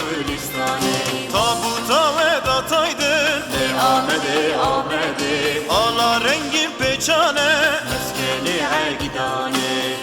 گلستانه تابوتا و داتاydın لی آمده آمده آلا رنگی پیچانه مسکن عگدانه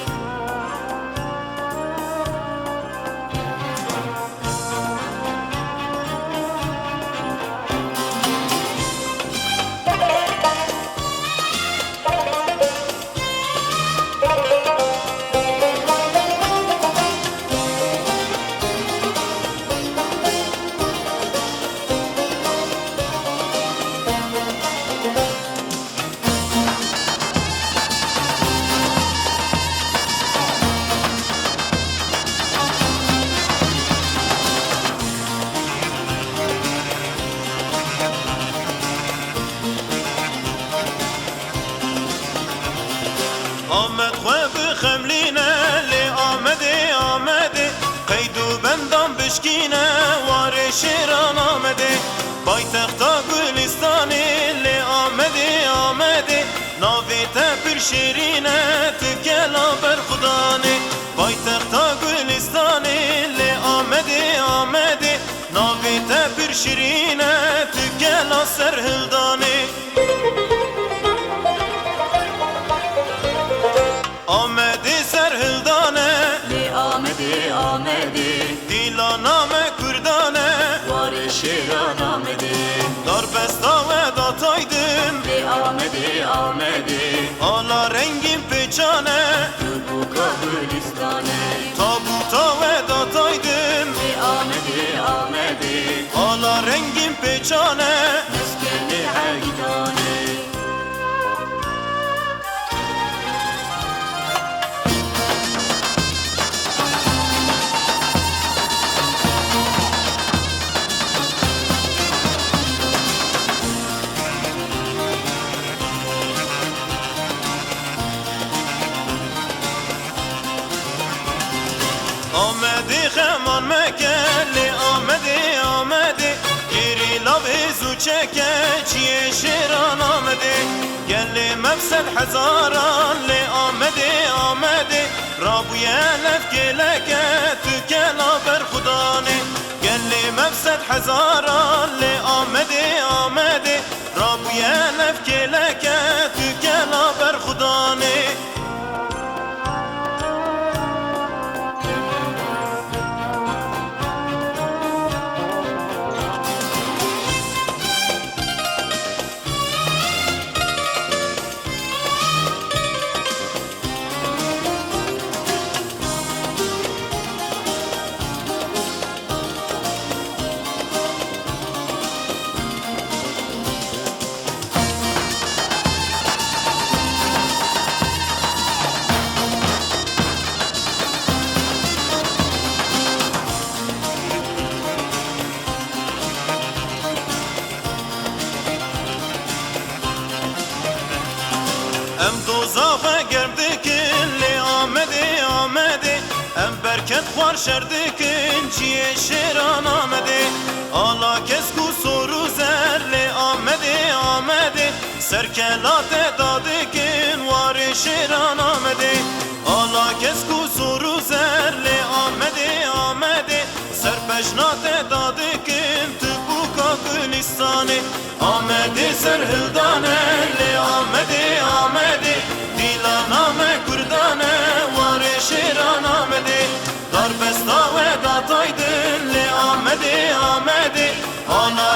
آمد خواب خملینه لی آمده آمده قیدو بندم بشکینه وار شیران آمده بای تختا گلستانی لی آمده آمده ناوی تپر شیرینه تکلا بر خدانه بای تختا گلستانی لی آمده آمده ناوی تپر شیرینه تکلا سرهلدانه آمده سرهلدانه لی آمده آمده دیلا نام کردانه وار شیران آمده دار بستا و داتاydın لی آمده آمده آلا رنگین پیچانه تربوکا گلستانه تابوتا و داتاydın لی آمده آمده آلا رنگین پیچانه مسکن عگدانه آمده خمان مکلی آمده آمده گیری لابه زو چکه چیه شیران آمده گلی مفسد هزاران لی آمده آمده رابوی الف گلکه تو کلا بر خدانه گلی مفسد هزاران لی آمده آمده رابوی الف گلکه تو کلا بر خدانه ام دوزاخه گردکن لی آمده آمده ام برکت خوار شردکن چیه شیران آمده آلا کس کو سورو زر لی آمده آمده سرکلات دادکن وار شیران آمده آلا کس کو سورو زر لی آمده آمده سرپشنات دادکن تبوکا گلستانه آمده سرهلدانه لی آمده آمده دیلا نام کردانه وار شیران آمده دار بستا و داتاydın لی آمده آمده آنا